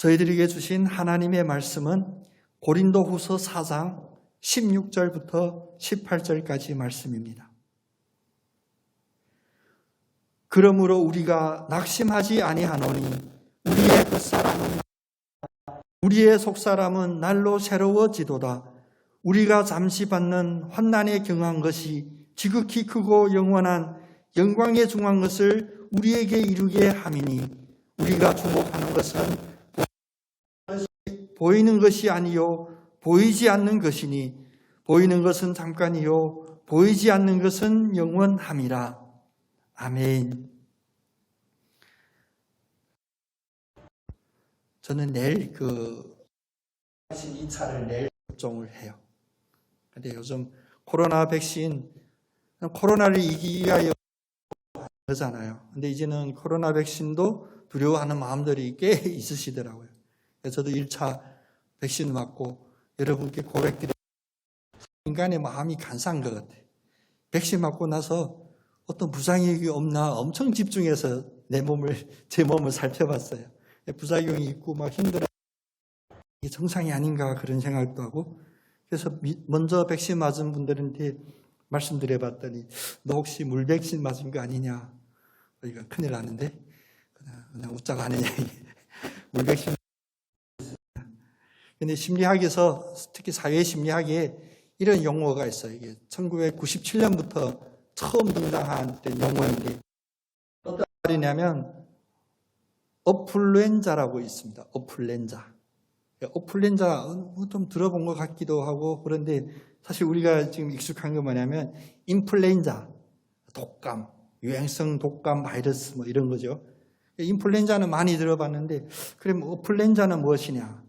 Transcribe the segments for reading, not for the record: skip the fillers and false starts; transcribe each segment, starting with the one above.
저희들에게 주신 하나님의 말씀은 고린도후서 4장 16절부터 18절까지 말씀입니다. 그러므로 우리가 낙심하지 아니하노니 우리의 속사람은 날로 새로워지도다. 우리가 잠시 받는 환난에 경한 것이 지극히 크고 영원한 영광에 중한 것을 우리에게 이루게 함이니 우리가 주목하는 것은 보이는 것이 아니요 보이지 않는 것이니 보이는 것은 잠깐이요 보이지 않는 것은 영원함이라. 아멘. 저는 내일 2차를 내일 접종을 해요. 근데 요즘 코로나 백신, 코로나를 이기기 위하여 하잖아요. 근데 이제는 코로나 백신도 두려워하는 마음들이 꽤 있으시더라고요. 그래서 저도 1차 백신 맞고 여러분께 고백드려요. 인간의 마음이 간사한 것 같아요. 백신 맞고 나서 어떤 부작용이 없나 엄청 집중해서 제 몸을 살펴봤어요. 부작용이 있고 막 힘들어. 이게 정상이 아닌가 그런 생각도 하고. 그래서 먼저 백신 맞은 분들한테 말씀드려봤더니 너 혹시 물 백신 맞은 거 아니냐? 이거 큰일 나는데 그냥 웃자고 하느냐. 물 백신. 근데 심리학에서 특히 사회심리학에 이런 용어가 있어요. 이게 1997년부터 처음 등장한 용어인데 어떤 말이냐면 어플루엔자라고 있습니다. 어플루엔자. 어플루엔자 좀 들어본 것 같기도 하고 그런데 사실 우리가 지금 익숙한 게 뭐냐면 인플루엔자, 독감, 유행성 독감 바이러스 뭐 이런 거죠. 인플루엔자는 많이 들어봤는데 그럼 어플루엔자는 무엇이냐?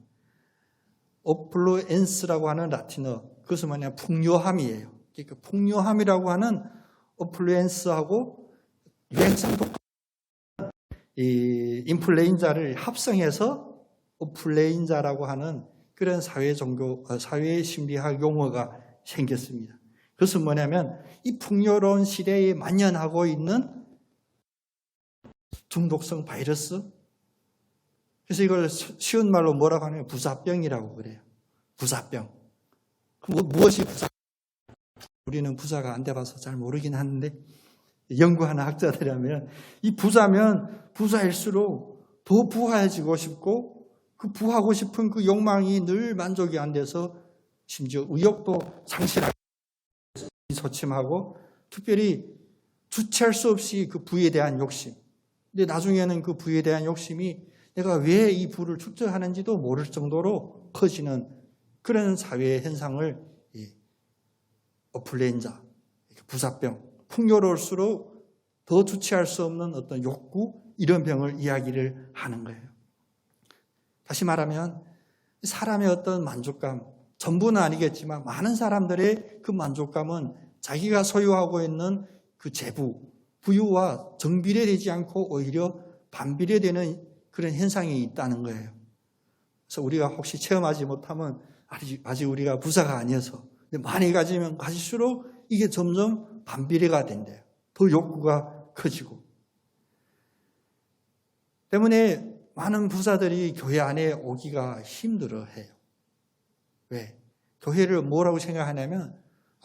어플루엔스라고 하는 라틴어, 그것은 뭐냐? 풍요함이에요. 그러니까 풍요함이라고 하는 어플루엔스하고 유행성 독감, 이 인플루엔자를 합성해서 어플루엔자라고 하는 그런 사회 심리학 용어가 생겼습니다. 그것은 뭐냐면 이 풍요로운 시대에 만연하고 있는 중독성 바이러스. 그래서 이걸 쉬운 말로 뭐라고 하냐면 부사병이라고 그래요. 부사병. 무엇이 부사? 우리는 부사가 안 돼봐서 잘 모르긴 하는데 연구하는 학자들이라면 이 부자면 부자일수록 더 부하해지고 싶고 그 부하고 싶은 그 욕망이 늘 만족이 안 돼서 심지어 의욕도 상실하고 소침하고 특별히 주체할 수 없이 그 부에 대한 욕심. 근데 나중에는 그 부에 대한 욕심이 내가 왜 이 부를 축적하는지도 모를 정도로 커지는 그런 사회의 현상을 어플루엔자, 부사병, 풍요로울수록 더 주체할 수 없는 어떤 욕구, 이런 병을 이야기를 하는 거예요. 다시 말하면 사람의 어떤 만족감, 전부는 아니겠지만 많은 사람들의 그 만족감은 자기가 소유하고 있는 그 재부, 부유와 정비례되지 않고 오히려 반비례되는 그런 현상이 있다는 거예요. 그래서 우리가 혹시 체험하지 못하면 아직 우리가 부자가 아니어서 많이 가지면 가질수록 이게 점점 반비례가 된대요. 더 욕구가 커지고. 때문에 많은 부자들이 교회 안에 오기가 힘들어해요. 왜? 교회를 뭐라고 생각하냐면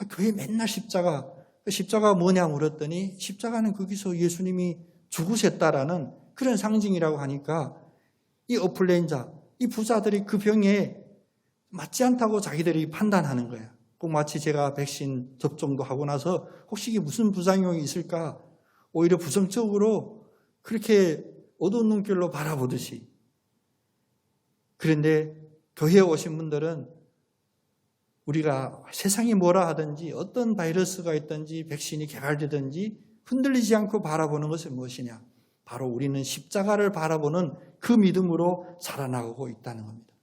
교회 맨날 십자가가 뭐냐 물었더니 십자가는 거기서 예수님이 죽으셨다라는 그런 상징이라고 하니까 이 어플루엔자, 이 부자들이 그 병에 맞지 않다고 자기들이 판단하는 거예요. 꼭 마치 제가 백신 접종도 하고 나서 혹시 이게 무슨 부작용이 있을까 오히려 부정적으로 그렇게 어두운 눈길로 바라보듯이. 그런데 교회에 오신 분들은 우리가 세상이 뭐라 하든지 어떤 바이러스가 있든지 백신이 개발되든지 흔들리지 않고 바라보는 것은 무엇이냐? 바로 우리는 십자가를 바라보는 그 믿음으로 살아나가고 있다는 겁니다.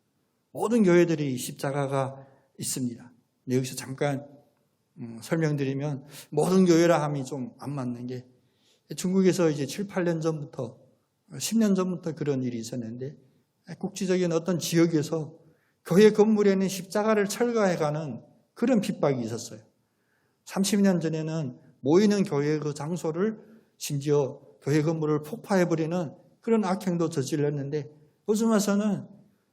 모든 교회들이 십자가가 있습니다. 여기서 잠깐 설명드리면 모든 교회라 함이 좀 안 맞는 게 중국에서 이제 7, 8년 전부터 10년 전부터 그런 일이 있었는데 국지적인 어떤 지역에서 교회 건물에는 십자가를 철거해가는 그런 핍박이 있었어요. 30년 전에는 모이는 교회 그 장소를 심지어 교회 건물을 폭파해버리는 그런 악행도 저질렀는데 요즘 와서는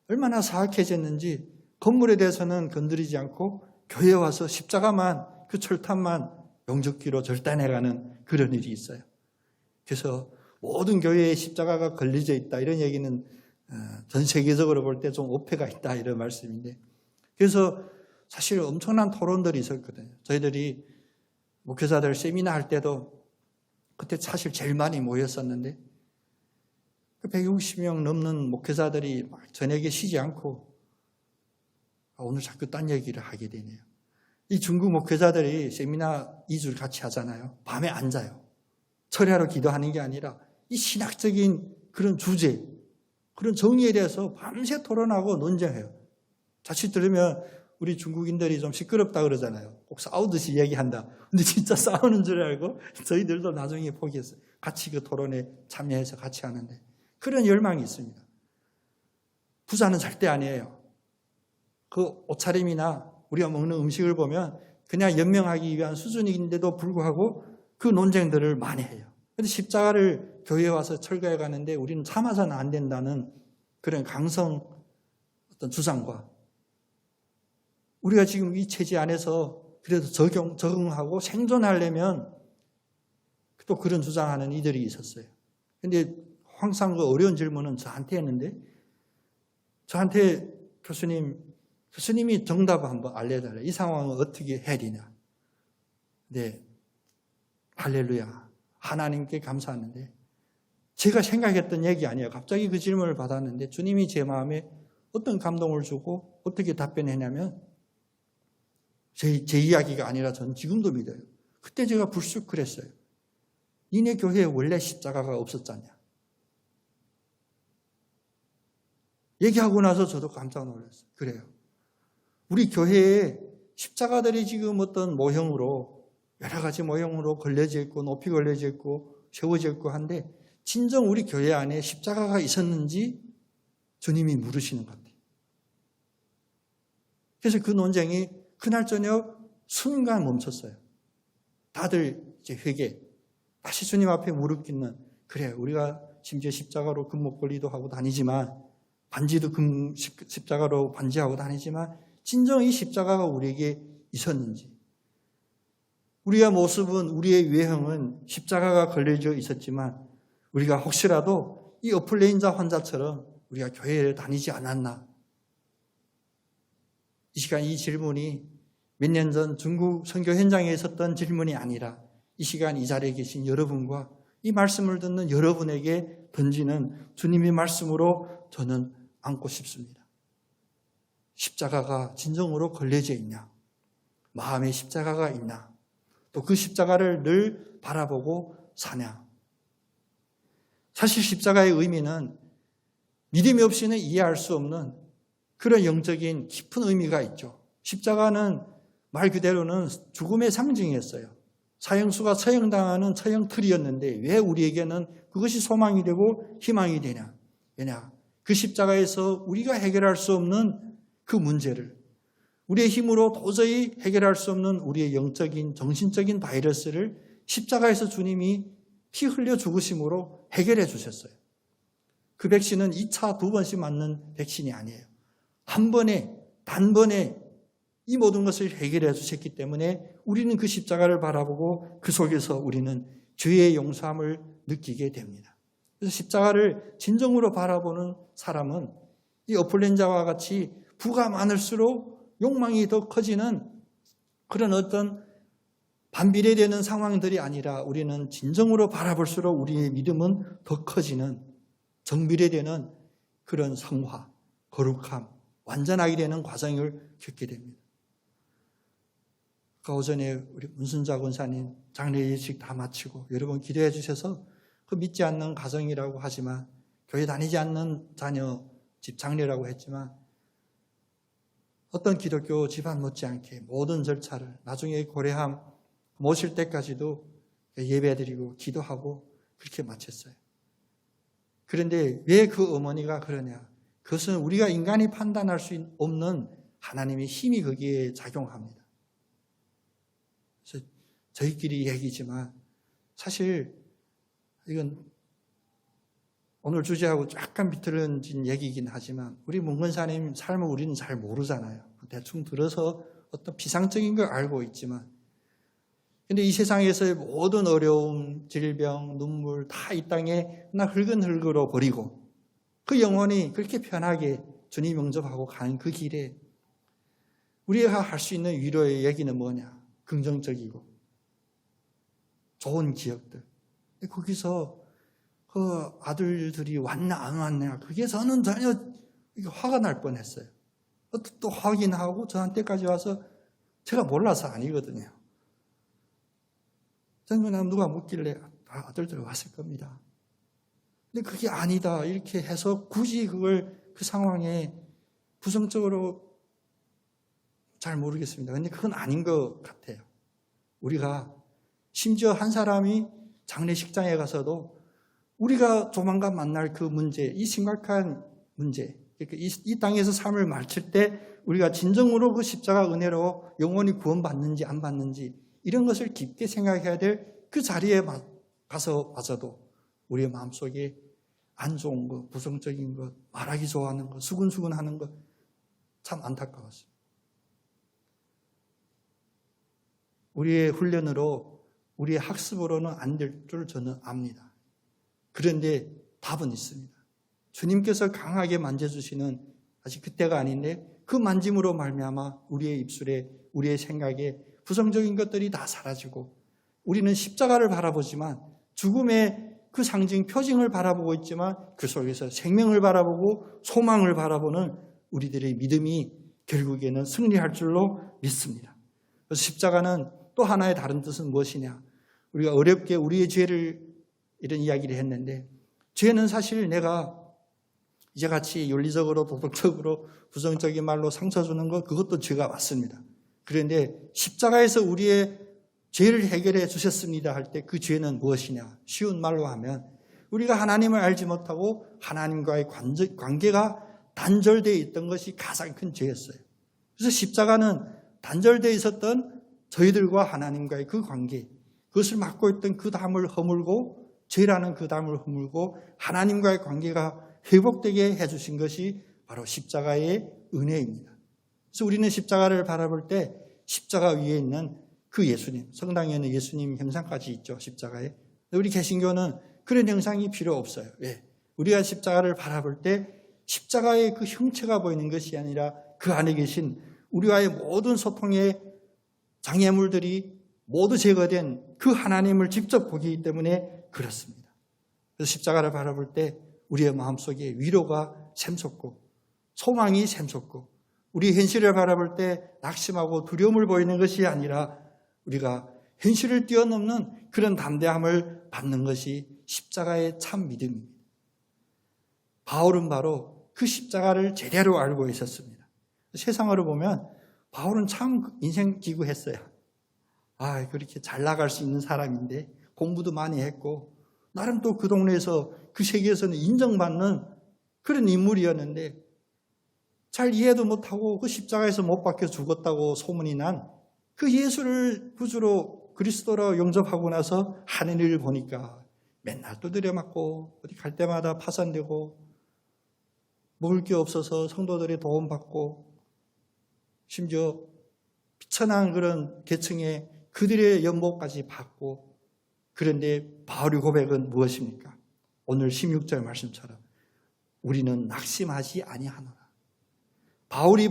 얼마나 사악해졌는지 건물에 대해서는 건드리지 않고 교회에 와서 십자가만, 그 철탑만 용접기로 절단해가는 그런 일이 있어요. 그래서 모든 교회에 십자가가 걸려져 있다, 이런 얘기는 전 세계적으로 볼 때 좀 오해가 있다, 이런 말씀인데, 그래서 사실 엄청난 토론들이 있었거든요. 저희들이 목회자들 세미나 할 때도 그때 사실 제일 많이 모였었는데, 그 160명 넘는 목회자들이 막 저녁에 쉬지 않고 오늘 자꾸 딴 얘기를 하게 되네요. 이 중국 목회자들이 세미나 2주를 같이 하잖아요. 밤에 안 자요. 철야로 기도하는 게 아니라 이 신학적인 그런 주제, 그런 정의에 대해서 밤새 토론하고 논쟁해요. 자칫 들으면 우리 중국인들이 좀 시끄럽다 그러잖아요. 꼭 싸우듯이 얘기한다. 근데 진짜 싸우는 줄 알고 저희들도 나중에 포기했어요. 같이 그 토론에 참여해서 같이 하는데 그런 열망이 있습니다. 부자는 절대 아니에요. 그 옷차림이나 우리가 먹는 음식을 보면 그냥 연명하기 위한 수준인데도 불구하고 그 논쟁들을 많이 해요. 그런데 십자가를 교회에 와서 철거해 가는데 우리는 참아서는 안 된다는 그런 강성 어떤 주장과 우리가 지금 이 체제 안에서 그래도 적응하고 생존하려면 또 그런 주장하는 이들이 있었어요. 그런데 항상 그 어려운 질문은 저한테 했는데, 저한테 교수님이 정답을 한번 알려달라. 이 상황을 어떻게 해야 되냐. 네, 할렐루야. 하나님께 감사하는데 제가 생각했던 얘기 아니에요. 갑자기 그 질문을 받았는데 주님이 제 마음에 어떤 감동을 주고 어떻게 답변했냐면 제 이야기가 아니라 저는 지금도 믿어요. 그때 제가 불쑥 그랬어요. 니네 교회에 원래 십자가가 없었잖냐. 얘기하고 나서 저도 깜짝 놀랐어요. 그래요. 우리 교회에 십자가들이 지금 어떤 모형으로 여러 가지 모형으로 걸려져 있고 높이 걸려져 있고 세워져 있고 한데 진정 우리 교회 안에 십자가가 있었는지 주님이 물으시는 것 같아요. 그래서 그 논쟁이 그날 저녁 순간 멈췄어요. 다들 이제 회개, 다시 주님 앞에 무릎 꿇는, 그래 우리가 심지어 십자가로 금목걸이도 하고 다니지만 반지도 십자가로 반지하고 다니지만 진정 이 십자가가 우리에게 있었는지, 우리의 모습은, 우리의 외형은 십자가가 걸려져 있었지만 우리가 혹시라도 이 어플레인자 환자처럼 우리가 교회를 다니지 않았나. 이 시간 이 질문이 몇 년 전 중국 선교 현장에 있었던 질문이 아니라 이 시간 이 자리에 계신 여러분과 이 말씀을 듣는 여러분에게 던지는 주님의 말씀으로 저는 안고 싶습니다. 십자가가 진정으로 걸려져 있냐? 마음에 십자가가 있나? 또 그 십자가를 늘 바라보고 사냐? 사실 십자가의 의미는 믿음이 없이는 이해할 수 없는 그런 영적인 깊은 의미가 있죠. 십자가는 말 그대로는 죽음의 상징이었어요. 사형수가 처형당하는 처형틀이었는데 왜 우리에게는 그것이 소망이 되고 희망이 되냐? 왜냐? 그 십자가에서 우리가 해결할 수 없는 그 문제를, 우리의 힘으로 도저히 해결할 수 없는 우리의 영적인, 정신적인 바이러스를 십자가에서 주님이 피 흘려 죽으심으로 해결해 주셨어요. 그 백신은 2차 2번씩 맞는 백신이 아니에요. 한 번에, 단번에 이 모든 것을 해결해 주셨기 때문에 우리는 그 십자가를 바라보고 그 속에서 우리는 죄의 용서함을 느끼게 됩니다. 그래서 십자가를 진정으로 바라보는 사람은 이 어플렌자와 같이 부가 많을수록 욕망이 더 커지는 그런 어떤 반비례되는 상황들이 아니라 우리는 진정으로 바라볼수록 우리의 믿음은 더 커지는 정비례되는 그런 성화, 거룩함, 완전하게 되는 과정을 겪게 됩니다. 아까 오전에 우리 문순자 권사님 장례 예식 다 마치고 여러 번 기도해 주셔서 그 믿지 않는 가정이라고 하지만 교회 다니지 않는 자녀 집 장례라고 했지만 어떤 기독교 집안 못지않게 모든 절차를 나중에 고려함 모실 때까지도 예배드리고 기도하고 그렇게 마쳤어요. 그런데 왜 그 어머니가 그러냐? 그것은 우리가 인간이 판단할 수 없는 하나님의 힘이 거기에 작용합니다. 그래서 저희끼리 얘기지만 사실 이건 오늘 주제하고 약간 비틀어진 얘기이긴 하지만 우리 문근사님 삶을 우리는 잘 모르잖아요. 대충 들어서 어떤 비상적인 걸 알고 있지만, 근데 이 세상에서의 모든 어려움, 질병, 눈물 다 이 땅에 나 흙은 흙으로 버리고 그 영혼이 그렇게 편하게 주님 영접하고 가는 그 길에 우리가 할 수 있는 위로의 얘기는 뭐냐? 긍정적이고 좋은 기억들. 거기서 그 아들들이 왔나 안 왔냐, 그게 저는 전혀 화가 날 뻔했어요. 또 확인하고 저한테까지 와서 제가 몰라서 아니거든요. 저는 그냥 누가 묻길래 아들들 왔을 겁니다. 근데 그게 아니다 이렇게 해서 굳이 그걸 그 상황에 부정적으로 잘 모르겠습니다. 근데 그건 아닌 것 같아요. 우리가 심지어 한 사람이 장례식장에 가서도 우리가 조만간 만날 그 문제, 이 심각한 문제, 이 땅에서 삶을 마칠 때 우리가 진정으로 그 십자가 은혜로 영원히 구원받는지 안 받는지 이런 것을 깊게 생각해야 될 그 자리에 가서 봐서도 우리의 마음속에 안 좋은 것, 부정적인 것, 말하기 좋아하는 것, 수근수근하는 것 참 안타까웠어요. 우리의 훈련으로, 우리의 학습으로는 안 될 줄 저는 압니다. 그런데 답은 있습니다. 주님께서 강하게 만져주시는, 아직 그때가 아닌데 그 만짐으로 말미암아 우리의 입술에, 우리의 생각에 부정적인 것들이 다 사라지고, 우리는 십자가를 바라보지만 죽음의 그 상징, 표징을 바라보고 있지만 그 속에서 생명을 바라보고 소망을 바라보는 우리들의 믿음이 결국에는 승리할 줄로 믿습니다. 그래서 십자가는 또 하나의 다른 뜻은 무엇이냐? 우리가 어렵게 우리의 죄를 이런 이야기를 했는데, 죄는 사실 내가 이제같이 윤리적으로 도덕적으로 부정적인 말로 상처 주는 것, 그것도 죄가 맞습니다. 그런데 십자가에서 우리의 죄를 해결해 주셨습니다 할 때 그 죄는 무엇이냐? 쉬운 말로 하면 우리가 하나님을 알지 못하고 하나님과의 관계가 단절되어 있던 것이 가장 큰 죄였어요. 그래서 십자가는 단절되어 있었던 저희들과 하나님과의 그 관계, 그것을 막고 있던 그 담을 허물고, 죄라는 그 담을 허물고 하나님과의 관계가 회복되게 해주신 것이 바로 십자가의 은혜입니다. 그래서 우리는 십자가를 바라볼 때 십자가 위에 있는 그 예수님, 성당에는 예수님 형상까지 있죠, 십자가에. 우리 개신교는 그런 형상이 필요 없어요. 왜? 우리가 십자가를 바라볼 때 십자가의 그 형체가 보이는 것이 아니라 그 안에 계신 우리와의 모든 소통의 장애물들이 모두 제거된 그 하나님을 직접 보기 때문에 그렇습니다. 그래서 십자가를 바라볼 때 우리의 마음속에 위로가 샘솟고 소망이 샘솟고, 우리 현실을 바라볼 때 낙심하고 두려움을 보이는 것이 아니라 우리가 현실을 뛰어넘는 그런 담대함을 받는 것이 십자가의 참 믿음입니다. 바울은 바로 그 십자가를 제대로 알고 있었습니다. 세상으로 보면 바울은 참 인생 기구했어요. 그렇게 잘 나갈 수 있는 사람인데 공부도 많이 했고 나름 또 그 동네에서 그 세계에서는 인정받는 그런 인물이었는데, 잘 이해도 못하고 그 십자가에서 못 박혀 죽었다고 소문이 난 그 예수를 구주로 그리스도로 영접하고 나서 하는 일을 보니까 맨날 두드려 맞고 어디 갈 때마다 파산되고 먹을 게 없어서 성도들의 도움 받고, 심지어 비천한 그런 계층의 그들의 연봉까지 받고. 그런데 바울의 고백은 무엇입니까? 오늘 16절 말씀처럼 우리는 낙심하지 아니하노라. 바울이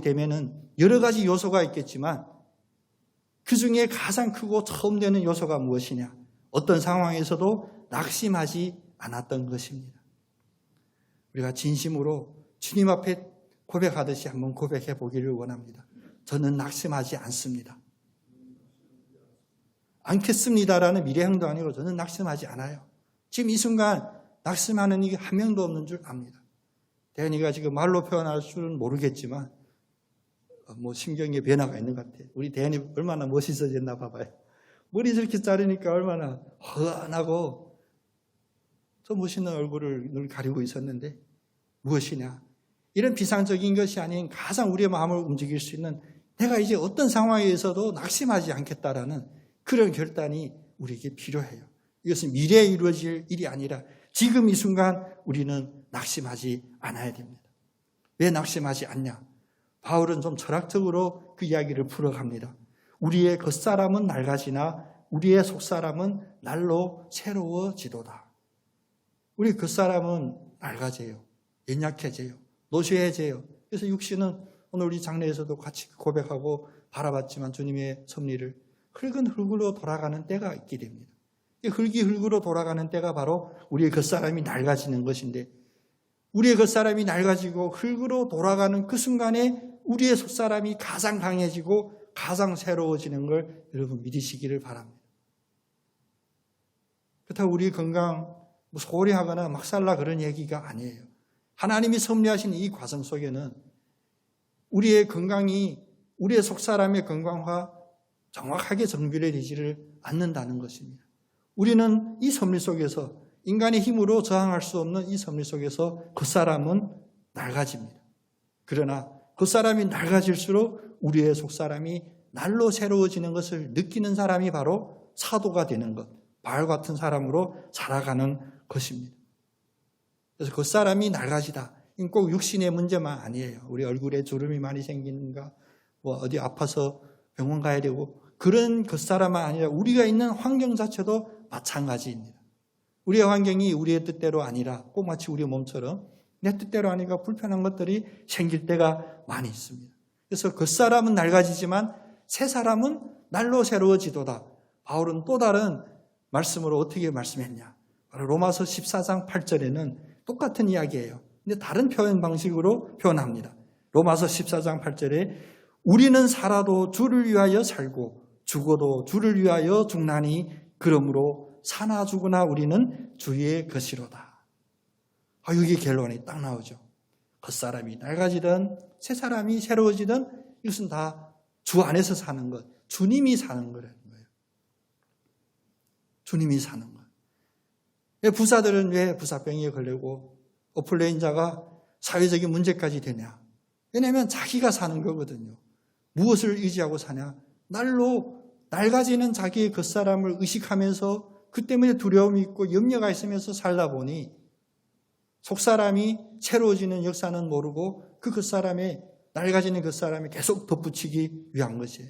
되면은 여러 가지 요소가 있겠지만 그 중에 가장 크고 처음 되는 요소가 무엇이냐? 어떤 상황에서도 낙심하지 않았던 것입니다. 우리가 진심으로 주님 앞에 고백하듯이 한번 고백해 보기를 원합니다. 저는 낙심하지 않습니다. 않겠습니다라는 미래형도 아니고 저는 낙심하지 않아요. 지금 이 순간 낙심하는 이게 한 명도 없는 줄 압니다. 대현이가 지금 말로 표현할 줄은 모르겠지만 심경의 변화가 있는 것 같아요. 우리 대현이 얼마나 멋있어졌나 봐봐요. 머리 저렇게 자르니까 얼마나 허연하고 저 멋있는 얼굴을 늘 가리고 있었는데, 무엇이냐? 이런 비상적인 것이 아닌 가장 우리의 마음을 움직일 수 있는, 내가 이제 어떤 상황에서도 낙심하지 않겠다라는 그런 결단이 우리에게 필요해요. 이것은 미래에 이루어질 일이 아니라 지금 이 순간 우리는 낙심하지 않아야 됩니다. 왜 낙심하지 않냐? 바울은 좀 철학적으로 그 이야기를 풀어갑니다. 우리의 겉사람은 낡아지나 우리의 속사람은 날로 새로워지도다. 우리 겉사람은 낡아져요. 연약해져요. 노쇠해져요. 그래서 육신은 오늘 우리 장례에서도 같이 고백하고 바라봤지만 주님의 섭리를 흙은 흙으로 돌아가는 때가 있게 됩니다. 흙이 흙으로 돌아가는 때가 바로 우리의 겉사람이 낡아지는 것인데, 우리의 겉사람이 낡아지고 흙으로 돌아가는 그 순간에 우리의 속사람이 가장 강해지고 가장 새로워지는 걸 여러분 믿으시기를 바랍니다. 그렇다고 우리 건강 소홀히 하거나 막 살라 그런 얘기가 아니에요. 하나님이 섭리하신 이 과정 속에는 우리의 건강이 우리의 속사람의 건강과 정확하게 정비되지를 않는다는 것입니다. 우리는 이 섭리 속에서 인간의 힘으로 저항할 수 없는 이 섭리 속에서 겉사람은 낡아집니다. 그러나 겉사람이 낡아질수록 우리의 속사람이 날로 새로워지는 것을 느끼는 사람이 바로 사도가 되는 것, 바울 같은 사람으로 살아가는 것입니다. 그래서 겉사람이 낡아지다. 이건 꼭 육신의 문제만 아니에요. 우리 얼굴에 주름이 많이 생기는가, 뭐 어디 아파서 병원 가야 되고, 그런 겉사람만 아니라 우리가 있는 환경 자체도 마찬가지입니다. 우리의 환경이 우리의 뜻대로 아니라 꼭 마치 우리 몸처럼 내 뜻대로 아니라 불편한 것들이 생길 때가 많이 있습니다. 그래서 겉사람은 낡아지지만 새 사람은 날로 새로워지도다. 바울은 또 다른 말씀으로 어떻게 말씀했냐? 바로 로마서 14장 8절에는 똑같은 이야기예요. 근데 다른 표현 방식으로 표현합니다. 로마서 14장 8절에 우리는 살아도 주를 위하여 살고 죽어도 주를 위하여 죽나니 그러므로 사나 죽으나 우리는 주의 것이로다. 여기 결론이 딱 나오죠. 겉사람이 낡아지든 새 사람이 새로워지든 이것은 다 주 안에서 사는 것, 주님이 사는 거라는 거예요. 주님이 사는 것. 부사들은 왜 부사병에 걸리고 어플레인자가 사회적인 문제까지 되냐? 왜냐하면 자기가 사는 거거든요. 무엇을 의지하고 사냐? 날로 낡아지는 자기의 겉사람을 의식하면서 그 때문에 두려움이 있고 염려가 있으면서 살다 보니 속사람이 새로워지는 역사는 모르고 그 겉사람에 낡아지는 겉사람이 계속 덧붙이기 위한 것이에요.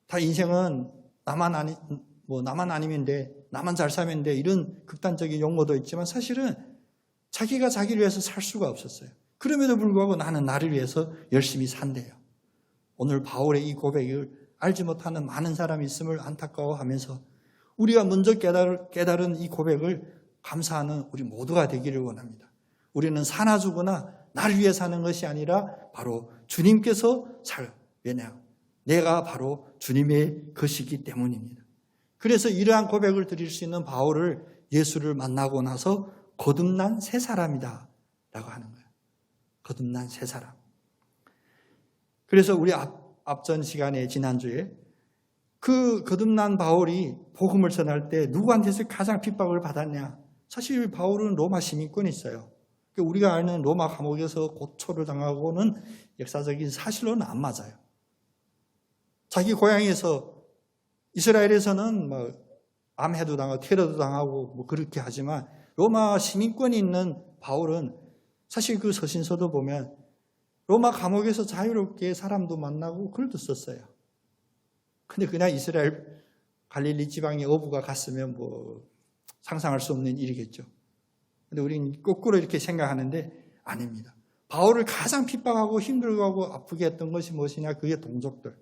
다 인생은 나만 아니면 돼, 나만 잘 사면 돼, 이런 극단적인 용어도 있지만 사실은 자기가 자기를 위해서 살 수가 없었어요. 그럼에도 불구하고 나는 나를 위해서 열심히 산대요. 오늘 바울의 이 고백을 알지 못하는 많은 사람이 있음을 안타까워하면서 우리가 먼저 깨달은 이 고백을 감사하는 우리 모두가 되기를 원합니다. 우리는 사나 죽으나 나를 위해 사는 것이 아니라 바로 주님께서 왜냐? 내가 바로 주님의 것이기 때문입니다. 그래서 이러한 고백을 드릴 수 있는 바울을 예수를 만나고 나서 거듭난 새 사람이다 라고 하는 거예요. 거듭난 새 사람. 그래서 우리 앞전 시간에 지난주에 그 거듭난 바울이 복음을 전할 때 누구한테서 가장 핍박을 받았냐? 사실 바울은 로마 시민권이 있어요. 우리가 아는 로마 감옥에서 고초를 당하고는 역사적인 사실로는 안 맞아요. 자기 고향에서 이스라엘에서는 암해도 당하고 테러도 당하고 그렇게 하지만 로마 시민권이 있는 바울은 사실 그 서신서도 보면 로마 감옥에서 자유롭게 사람도 만나고 글도 썼어요. 근데 그냥 이스라엘 갈릴리 지방의 어부가 갔으면 상상할 수 없는 일이겠죠. 근데 우리는 거꾸로 이렇게 생각하는데 아닙니다. 바울을 가장 핍박하고 힘들어하고 아프게 했던 것이 무엇이냐? 그게 동족들.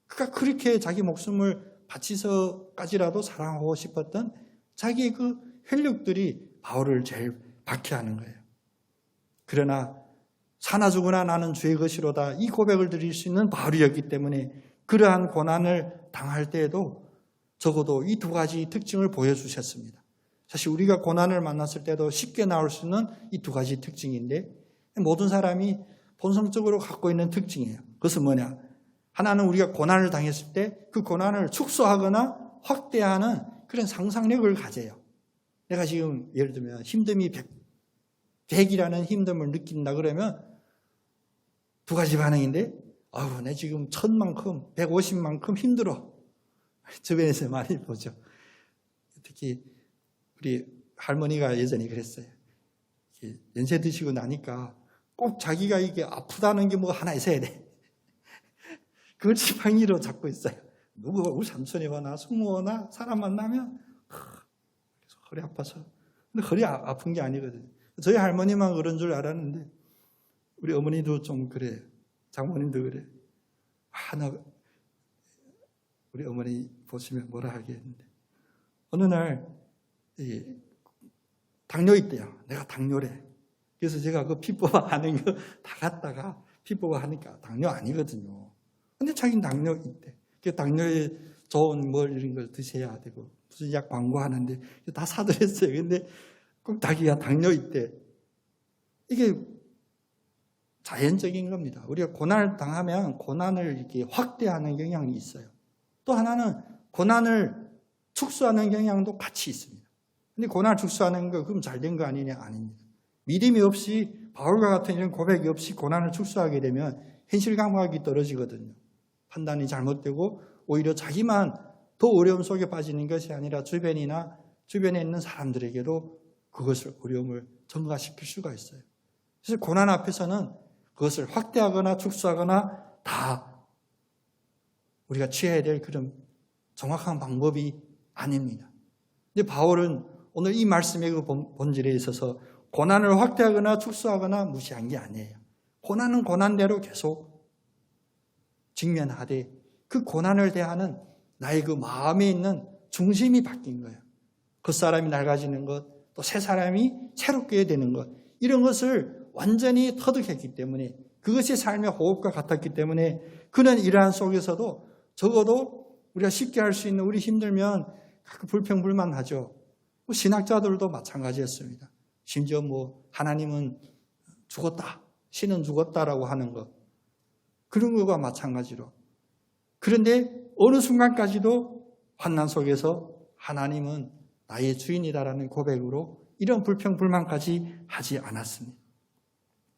그가 그렇게 자기 목숨을 바치서까지라도 사랑하고 싶었던 자기의 그 혈육들이 바울을 제일 박해하는 거예요. 그러나 사나 죽으나 나는 주의 것이로다 이 고백을 드릴 수 있는 바울이었기 때문에 그러한 고난을 당할 때에도 적어도 이 두 가지 특징을 보여주셨습니다. 사실 우리가 고난을 만났을 때도 쉽게 나올 수 있는 이 두 가지 특징인데 모든 사람이 본성적으로 갖고 있는 특징이에요. 그것은 뭐냐? 하나는 우리가 고난을 당했을 때 그 고난을 축소하거나 확대하는 그런 상상력을 가져요. 내가 지금 예를 들면 힘듦이 100이라는 힘듦을 느낀다 그러면 두 가지 반응인데 내 지금 1000만큼 150만큼 힘들어. 주변에서 많이 보죠. 특히 우리 할머니가 예전에 그랬어요. 연세 드시고 나니까 꼭 자기가 이게 아프다는 게 뭐 하나 있어야 돼. 그걸 지팡이로 잡고 있어요. 누구 우리 삼촌이 와나 숙모나 사람 만나면 허리 아파서. 근데 허리 아픈 게 아니거든요. 저희 할머니만 그런 줄 알았는데 우리 어머니도 좀 그래요. 장모님도 그래요. 나 우리 어머니 보시면 뭐라 하겠는데 어느 날 당뇨 있대요. 내가 당뇨래. 그래서 제가 그 피부와 하는 거 다 갖다가 피부와 하니까 당뇨 아니거든요. 근데 자기는 당뇨 있대. 그 당뇨에 좋은 뭘 이런 걸 드셔야 되고 무슨 약 광고하는데 다 사드렸어요. 근데 꼭 자기가 당뇨 있대. 이게 자연적인 겁니다. 우리가 고난을 당하면 고난을 이렇게 확대하는 경향이 있어요. 또 하나는 고난을 축소하는 경향도 같이 있습니다. 근데 고난을 축소하는 거 그럼 잘된 거 아니냐? 아닙니다. 믿음이 없이 바울과 같은 이런 고백이 없이 고난을 축소하게 되면 현실 감각이 떨어지거든요. 판단이 잘못되고 오히려 자기만 더 어려움 속에 빠지는 것이 아니라 주변에 있는 사람들에게도 그것을 어려움을 전가시킬 수가 있어요. 그래서 고난 앞에서는 그것을 확대하거나 축소하거나 다 우리가 취해야 될 그런 정확한 방법이 아닙니다. 근데 바울은 오늘 이 말씀의 그 본질에 있어서 고난을 확대하거나 축소하거나 무시한 게 아니에요. 고난은 고난대로 계속 직면하되 그 고난을 대하는 나의 그 마음에 있는 중심이 바뀐 거예요. 그 사람이 낡아지는 것, 또 새 사람이 새롭게 되는 것, 이런 것을 완전히 터득했기 때문에 그것이 삶의 호흡과 같았기 때문에 그는 이러한 속에서도 적어도 우리가 쉽게 할 수 있는 우리 힘들면 가끔 불평불만하죠. 신학자들도 마찬가지였습니다. 심지어 하나님은 죽었다, 신은 죽었다라고 하는 것, 그런 것과 마찬가지로. 그런데 어느 순간까지도 환난 속에서 하나님은 나의 주인이다라는 고백으로 이런 불평불만까지 하지 않았습니다.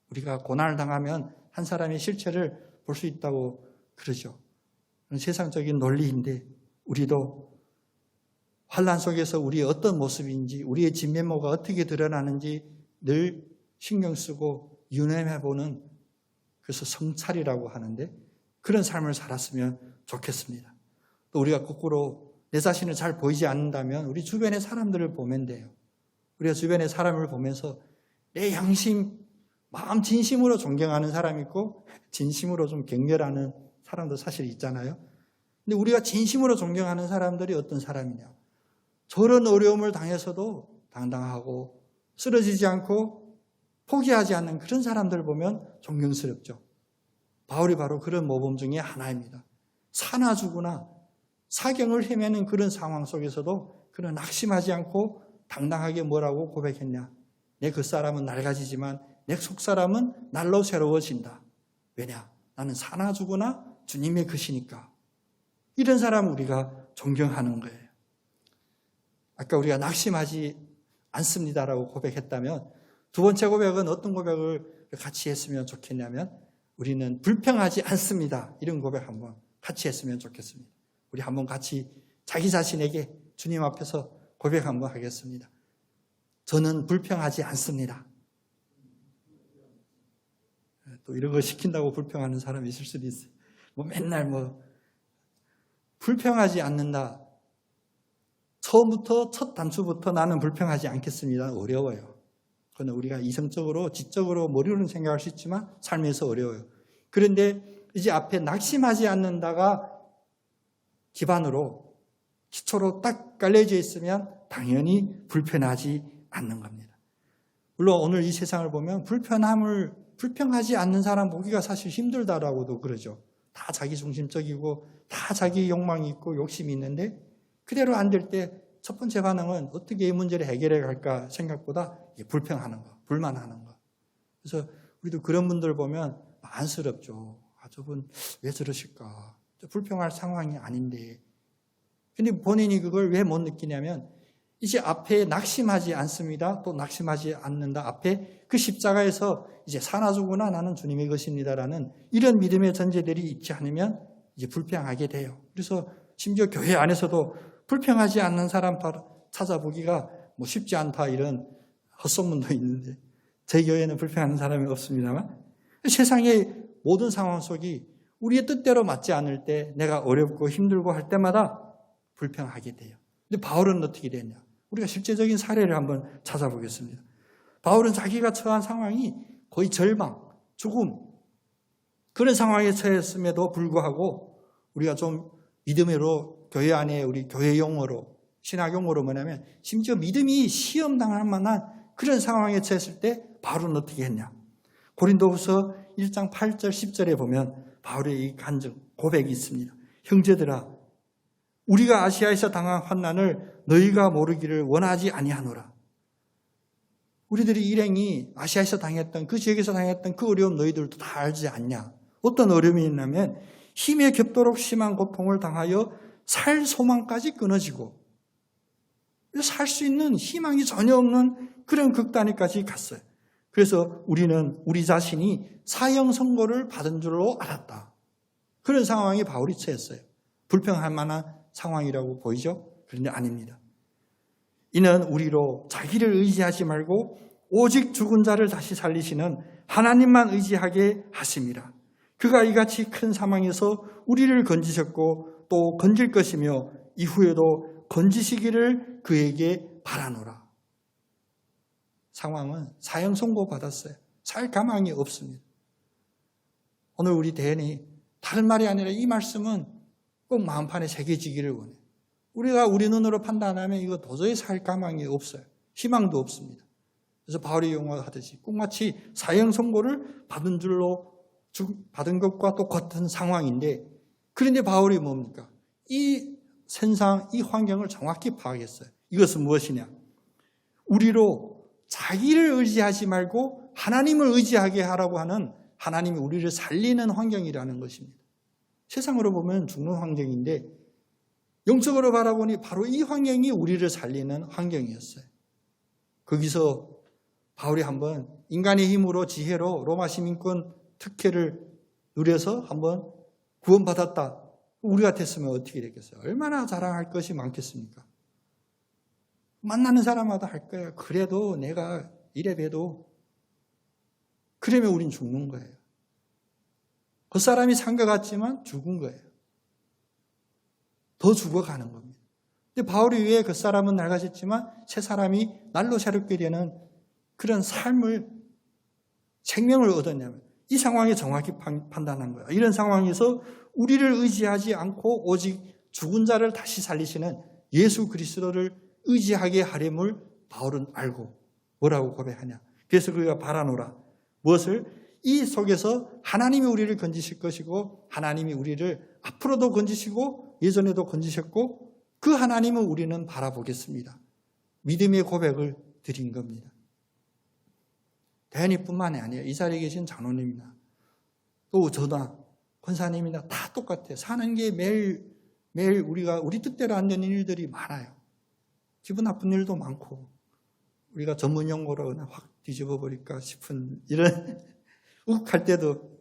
우리가 고난을 당하면 한 사람의 실체를 볼 수 있다고 그러죠. 세상적인 논리인데 우리도 환난 속에서 우리의 어떤 모습인지 우리의 진면모가 어떻게 드러나는지 늘 신경 쓰고 유념해보는, 그래서 성찰이라고 하는데 그런 삶을 살았으면 좋겠습니다. 또 우리가 거꾸로 내 자신을 잘 보이지 않는다면 우리 주변의 사람들을 보면 돼요. 우리가 주변의 사람을 보면서 내 양심, 마음 진심으로 존경하는 사람이 있고 진심으로 좀 경멸하는 사람도 사실 있잖아요. 근데 우리가 진심으로 존경하는 사람들이 어떤 사람이냐? 저런 어려움을 당해서도 당당하고 쓰러지지 않고 포기하지 않는 그런 사람들을 보면 존경스럽죠. 바울이 바로 그런 모범 중에 하나입니다. 사나 죽으나 사경을 헤매는 그런 상황 속에서도 그는 낙심하지 않고 당당하게 뭐라고 고백했냐? 내 겉사람은 낡아지지만 내 속사람은 날로 새로워진다. 왜냐? 나는 사나 죽으나 주님의 것이니까. 이런 사람을 우리가 존경하는 거예요. 아까 우리가 낙심하지 않습니다라고 고백했다면 두 번째 고백은 어떤 고백을 같이 했으면 좋겠냐면 우리는 불평하지 않습니다. 이런 고백 한번 같이 했으면 좋겠습니다. 우리 한번 같이 자기 자신에게 주님 앞에서 고백 한번 하겠습니다. 저는 불평하지 않습니다. 또 이런 거 시킨다고 불평하는 사람이 있을 수도 있어요. 맨날 불평하지 않는다. 처음부터 첫 단추부터 나는 불평하지 않겠습니다. 어려워요. 그건 우리가 이성적으로 지적으로 머리로는 생각할 수 있지만 삶에서 어려워요. 그런데 이제 앞에 낙심하지 않는다가 기반으로 기초로 딱 깔려져 있으면 당연히 불편하지 않는 겁니다. 물론 오늘 이 세상을 보면 불평하지 않는 사람 보기가 사실 힘들다라고도 그러죠. 다 자기 중심적이고 다 자기 욕망이 있고 욕심이 있는데 그대로 안 될 때 첫 번째 반응은 어떻게 이 문제를 해결해 갈까 생각보다 불평하는 거, 불만하는 거. 그래서 우리도 그런 분들 보면 안쓰럽죠. 저분 왜 저러실까? 불평할 상황이 아닌데. 근데 본인이 그걸 왜 못 느끼냐면 이제 앞에 낙심하지 않습니다. 또 낙심하지 않는다. 앞에 그 십자가에서 이제 사나 죽으나 나는 주님의 것입니다라는 이런 믿음의 전제들이 있지 않으면 이제 불평하게 돼요. 그래서 심지어 교회 안에서도 불평하지 않는 사람 찾아보기가 뭐 쉽지 않다 이런 헛소문도 있는데 제 교회는 불평하는 사람이 없습니다만 세상의 모든 상황 속이 우리의 뜻대로 맞지 않을 때 내가 어렵고 힘들고 할 때마다 불평하게 돼요. 근데 바울은 어떻게 됐냐? 우리가 실제적인 사례를 한번 찾아보겠습니다. 바울은 자기가 처한 상황이 거의 절망, 죽음 그런 상황에 처했음에도 불구하고 우리가 좀 믿음으로 교회 안에 우리 교회 용어로 신학 용어로 뭐냐면 심지어 믿음이 시험당할 만한 그런 상황에 처했을 때 바울은 어떻게 했냐? 고린도후서 1장 8절 10절에 보면 바울의 이 간증 고백이 있습니다. 형제들아 우리가 아시아에서 당한 환난을 너희가 모르기를 원하지 아니하노라. 우리들이 일행이 아시아에서 당했던 그 지역에서 당했던 그 어려움 너희들도 다 알지 않냐? 어떤 어려움이 있냐면 힘에 겹도록 심한 고통을 당하여 살 소망까지 끊어지고 살 수 있는 희망이 전혀 없는 그런 극단에까지 갔어요. 그래서 우리는 우리 자신이 사형 선고를 받은 줄로 알았다. 그런 상황에 바울이 처했어요. 불평할 만한 상황이라고 보이죠? 그런데 아닙니다. 이는 우리로 자기를 의지하지 말고 오직 죽은 자를 다시 살리시는 하나님만 의지하게 하심이라. 그가 이같이 큰 사망에서 우리를 건지셨고 또 건질 것이며 이후에도 건지시기를 그에게 바라노라. 상황은 사형 선고 받았어요. 살 가망이 없습니다. 오늘 우리 대연이 다른 말이 아니라 이 말씀은 꼭 마음판에 새겨지기를 원해요. 우리가 우리 눈으로 판단하면 이거 도저히 살 가망이 없어요. 희망도 없습니다. 그래서 바울이 용어하듯이 꼭 마치 사형 선고를 받은 줄로 받은 것과 똑같은 상황인데 그런데 바울이 뭡니까? 이 선상, 이 환경을 정확히 파악했어요. 이것은 무엇이냐? 우리로 자기를 의지하지 말고 하나님을 의지하게 하라고 하는 하나님이 우리를 살리는 환경이라는 것입니다. 세상으로 보면 죽는 환경인데 영적으로 바라보니 바로 이 환경이 우리를 살리는 환경이었어요. 거기서 바울이 한번 인간의 힘으로 지혜로 로마 시민권 특혜를 누려서 한번 구원받았다. 우리 같았으면 어떻게 됐겠어요? 얼마나 자랑할 것이 많겠습니까? 만나는 사람마다 할 거예요. 그래도 내가 이래봬도 그러면 우린 죽는 거예요. 그 사람이 산 것 같지만 죽은 거예요. 더 죽어가는 겁니다. 근데 바울이 왜 그 사람은 낡아졌지만 새 사람이 날로 새롭게 되는 그런 삶을 생명을 얻었냐면 이 상황에 정확히 판단한 거예요. 이런 상황에서 우리를 의지하지 않고 오직 죽은 자를 다시 살리시는 예수 그리스도를 의지하게 하림을 바울은 알고 뭐라고 고백하냐. 그래서 그가 바라노라. 무엇을? 이 속에서 하나님이 우리를 건지실 것이고 하나님이 우리를 앞으로도 건지시고 예전에도 건지셨고 그 하나님을 우리는 바라보겠습니다. 믿음의 고백을 드린 겁니다. 대현이뿐만이 아니에요. 이 자리에 계신 장로님이나 또 저나 권사님이나 다 똑같아요. 사는 게 매일 우리 뜻대로 안 되는 일들이 많아요. 기분 나쁜 일도 많고 우리가 전문 용어로 그냥 확 뒤집어 버릴까 싶은 이런 욱할 때도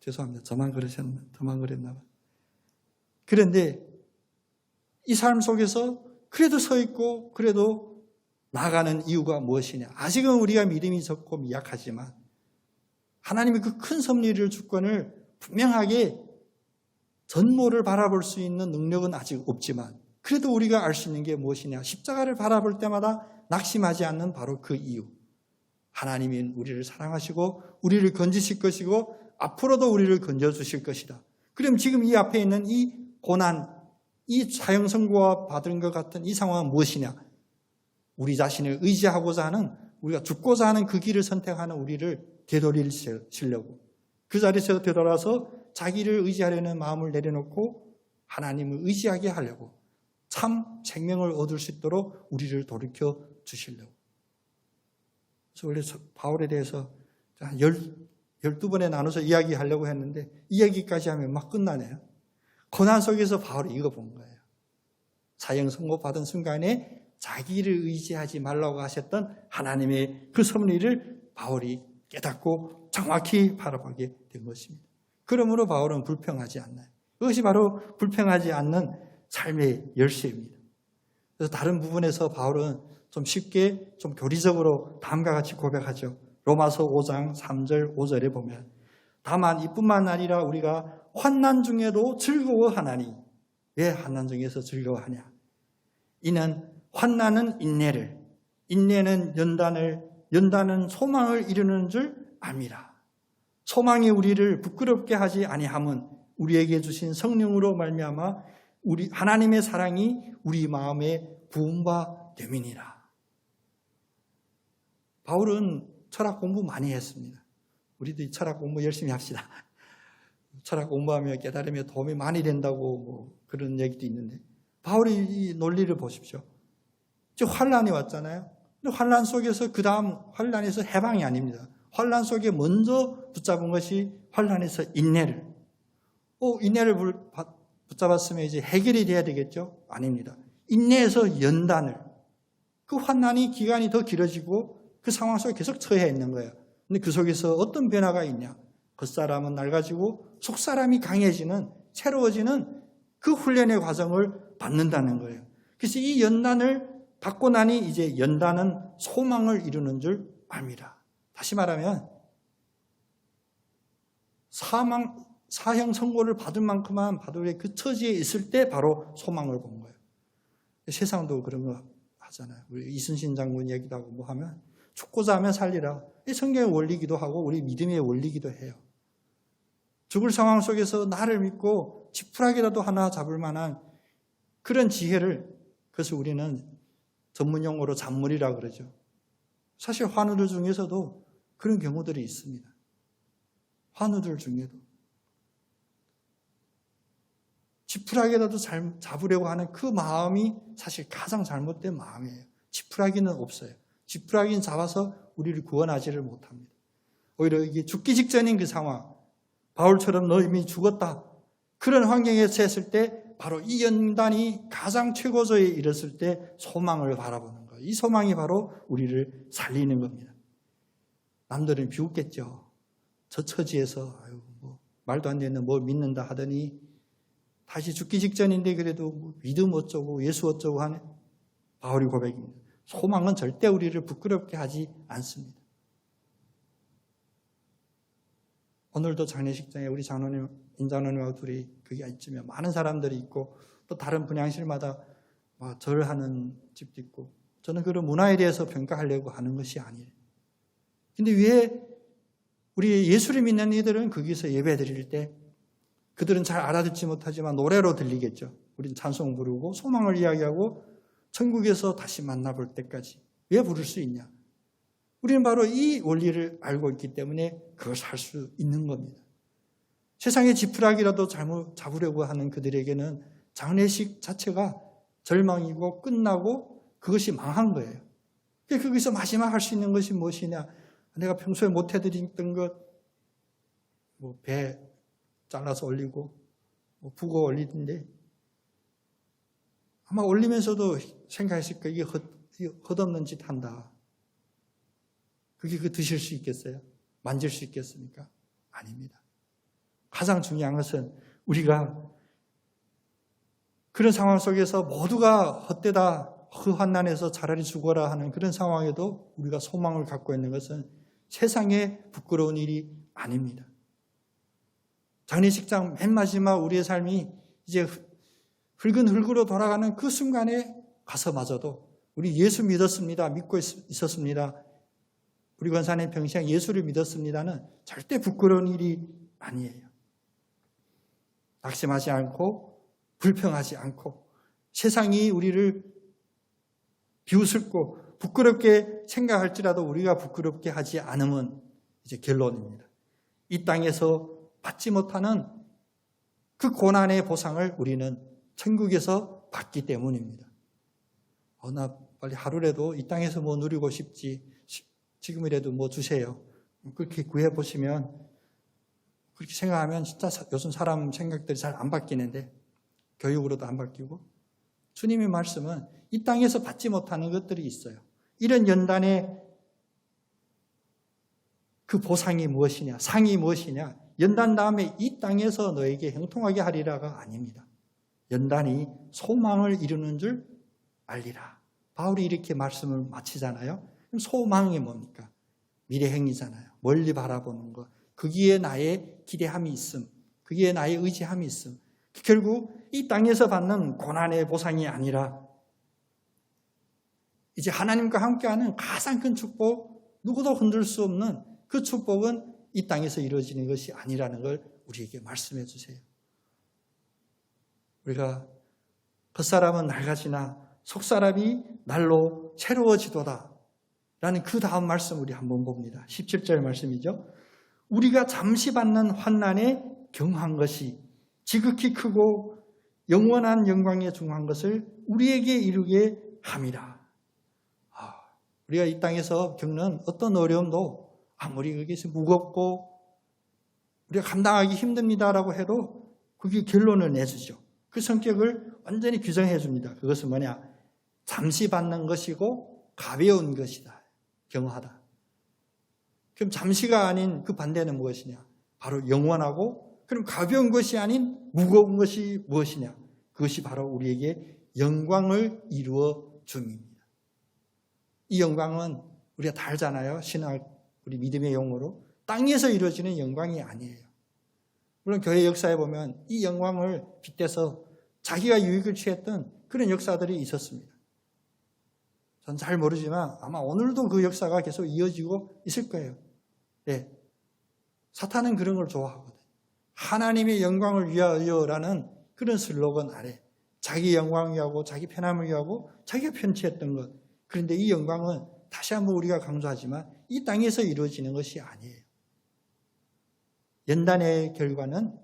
죄송합니다. 저만 그랬나 봐. 그런데 이 삶 속에서 그래도 서 있고 그래도 나아가는 이유가 무엇이냐? 아직은 우리가 믿음이 적고 미약하지만 하나님의 그 큰 섭리를 주권을 분명하게 전모를 바라볼 수 있는 능력은 아직 없지만 그래도 우리가 알 수 있는 게 무엇이냐? 십자가를 바라볼 때마다 낙심하지 않는 바로 그 이유. 하나님이 우리를 사랑하시고 우리를 건지실 것이고 앞으로도 우리를 건져주실 것이다. 그럼 지금 이 앞에 있는 이 고난, 이 사형 선고와 받은 것 같은 이 상황은 무엇이냐? 우리 자신을 의지하고자 하는 우리가 죽고자 하는 그 길을 선택하는 우리를 되돌리시려고 그 자리에서 되돌아서 자기를 의지하려는 마음을 내려놓고 하나님을 의지하게 하려고 참 생명을 얻을 수 있도록 우리를 돌이켜 주시려고. 그래서 원래 바울에 대해서 한 12번에 나눠서 이야기하려고 했는데 이야기까지 하면 막 끝나네요. 고난 속에서 바울이 이거 본 거예요. 사형 선고 받은 순간에 자기를 의지하지 말라고 하셨던 하나님의 그 섭리를 바울이 깨닫고 정확히 바라보게 된 것입니다. 그러므로 바울은 불평하지 않나요? 그것이 바로 불평하지 않는 삶의 열쇠입니다. 그래서 다른 부분에서 바울은 좀 쉽게 좀 교리적으로 다음과 같이 고백하죠. 로마서 5장 3절 5절에 보면 다만 이뿐만 아니라 우리가 환난 중에도 즐거워하나니 왜 환난 중에서 즐거워하냐? 이는 환난은 인내를, 인내는 연단을, 연단은 소망을 이루는 줄 압니다. 소망이 우리를 부끄럽게 하지 아니함은 우리에게 주신 성령으로 말미암아 우리 하나님의 사랑이 우리 마음에 부음바 됨이니라. 바울은 철학 공부 많이 했습니다. 우리도 철학 공부 열심히 합시다. 철학 공부하며 깨달으며 도움이 많이 된다고 뭐 그런 얘기도 있는데 바울이 이 논리를 보십시오. 즉 환란이 왔잖아요. 환란 속에서 그 다음 환란에서 해방이 아닙니다. 환란 속에 먼저 붙잡은 것이 환란에서 인내를. 인내를 붙잡았으면 이제 해결이 돼야 되겠죠? 아닙니다. 인내에서 연단을. 그 환난이 기간이 더 길어지고 그 상황 속에 계속 처해 있는 거예요. 근데 그 속에서 어떤 변화가 있냐? 겉사람은 낡아지고 속사람이 강해지는, 새로워지는 그 훈련의 과정을 받는다는 거예요. 그래서 이 연단을 받고 나니 이제 연단은 소망을 이루는 줄 압니다. 다시 말하면 사형 선고를 받을 만큼만 바울의 그 처지에 있을 때 바로 소망을 본 거예요. 세상도 그런 거 하잖아요. 우리 이순신 장군 얘기도 하고 뭐 하면 죽고자 하면 살리라. 이 성경의 원리기도 하고 우리 믿음의 원리기도 해요. 죽을 상황 속에서 나를 믿고 지푸라기라도 하나 잡을 만한 그런 지혜를, 그래서 우리는 전문 용어로 잔물이라 그러죠. 사실 환우들 중에서도 그런 경우들이 있습니다. 환우들 중에도 지푸라기라도 잡으려고 하는 그 마음이 사실 가장 잘못된 마음이에요. 지푸라기는 없어요. 지푸라기는 잡아서 우리를 구원하지를 못합니다. 오히려 이게 죽기 직전인 그 상황, 바울처럼 너 이미 죽었다, 그런 환경에 처했을 때 바로 이 연단이 가장 최고조에 이르렀을 때 소망을 바라보는 거예요. 이 소망이 바로 우리를 살리는 겁니다. 남들은 비웃겠죠. 저 처지에서 말도 안 되는 뭘 믿는다 하더니 다시 죽기 직전인데 그래도 믿음 어쩌고 예수 어쩌고 하네. 바울이 고백입니다. 소망은 절대 우리를 부끄럽게 하지 않습니다. 오늘도 장례식장에 우리 장로님, 인장로님하고 둘이 그게 있으면 많은 사람들이 있고 또 다른 분향실마다 절을 하는 집도 있고, 저는 그런 문화에 대해서 평가하려고 하는 것이 아니에요. 근데 왜 우리 예수를 믿는 이들은 거기서 예배 드릴 때 그들은 잘 알아듣지 못하지만 노래로 들리겠죠. 우리는 찬송 부르고 소망을 이야기하고 천국에서 다시 만나볼 때까지 왜 부를 수 있냐? 우리는 바로 이 원리를 알고 있기 때문에 그것을 할 수 있는 겁니다. 세상의 지푸라기라도 잘못 잡으려고 하는 그들에게는 장례식 자체가 절망이고 끝나고 그것이 망한 거예요. 거기서 마지막 할 수 있는 것이 무엇이냐? 내가 평소에 못 해드렸던 것, 배 잘라서 올리고, 북어 올리던데, 아마 올리면서도 생각했을 거예요. 이게 헛없는 짓 한다. 그게 드실 수 있겠어요? 만질 수 있겠습니까? 아닙니다. 가장 중요한 것은 우리가 그런 상황 속에서 모두가 헛되다, 그 환난에서 차라리 죽어라 하는 그런 상황에도 우리가 소망을 갖고 있는 것은 세상에 부끄러운 일이 아닙니다. 장례식장 맨 마지막 우리의 삶이 이제 흙은 흙으로 돌아가는 그 순간에 가서마저도 우리 예수 믿었습니다, 믿고 있었습니다, 우리 권사님 평생 예수를 믿었습니다는 절대 부끄러운 일이 아니에요. 낙심하지 않고 불평하지 않고 세상이 우리를 비웃을고 부끄럽게 생각할지라도 우리가 부끄럽게 하지 않으면 이제 결론입니다. 이 땅에서 받지 못하는 그 고난의 보상을 우리는 천국에서 받기 때문입니다. 나 빨리 하루라도 이 땅에서 뭐 누리고 싶지, 지금이라도 뭐 주세요. 그렇게 구해보시면, 그렇게 생각하면 진짜 요즘 사람 생각들이 잘 안 바뀌는데, 교육으로도 안 바뀌고, 주님의 말씀은 이 땅에서 받지 못하는 것들이 있어요. 이런 연단의 그 보상이 무엇이냐, 상이 무엇이냐, 연단 다음에 이 땅에서 너에게 형통하게 하리라가 아닙니다. 연단이 소망을 이루는 줄 알리라. 바울이 이렇게 말씀을 마치잖아요. 그럼 소망이 뭡니까? 미래행이잖아요. 멀리 바라보는 것. 거기에 나의 기대함이 있음. 거기에 나의 의지함이 있음. 결국 이 땅에서 받는 고난의 보상이 아니라 이제 하나님과 함께하는 가장 큰 축복, 누구도 흔들 수 없는 그 축복은 이 땅에서 이루어지는 것이 아니라는 걸 우리에게 말씀해 주세요. 우리가 겉사람은 낡아지나 속사람이 날로 새로워지도다 라는 그 다음 말씀 우리 한번 봅니다. 17절 말씀이죠. 우리가 잠시 받는 환난에 경한 것이 지극히 크고 영원한 영광에 중한 것을 우리에게 이루게 함이라. 우리가 이 땅에서 겪는 어떤 어려움도 아무리 그것이 무겁고 우리가 감당하기 힘듭니다라고 해도 그게 결론을 내주죠. 그 성격을 완전히 규정해 줍니다. 그것은 뭐냐? 잠시 받는 것이고 가벼운 것이다. 경하다. 그럼 잠시가 아닌 그 반대는 무엇이냐? 바로 영원하고, 그럼 가벼운 것이 아닌 무거운 것이 무엇이냐? 그것이 바로 우리에게 영광을 이루어 줍니다. 이 영광은 우리가 다 알잖아요. 신학, 우리 믿음의 용어로. 땅에서 이루어지는 영광이 아니에요. 물론 교회 역사에 보면 이 영광을 빗대서 자기가 유익을 취했던 그런 역사들이 있었습니다. 전 잘 모르지만 아마 오늘도 그 역사가 계속 이어지고 있을 거예요. 네. 사탄은 그런 걸 좋아하거든요. 하나님의 영광을 위하여라는 그런 슬로건 아래 자기 영광을 위하고 자기 편함을 위하고 자기가 편취했던 것. 그런데 이 영광은 다시 한번 우리가 강조하지만 이 땅에서 이루어지는 것이 아니에요. 연단의 결과는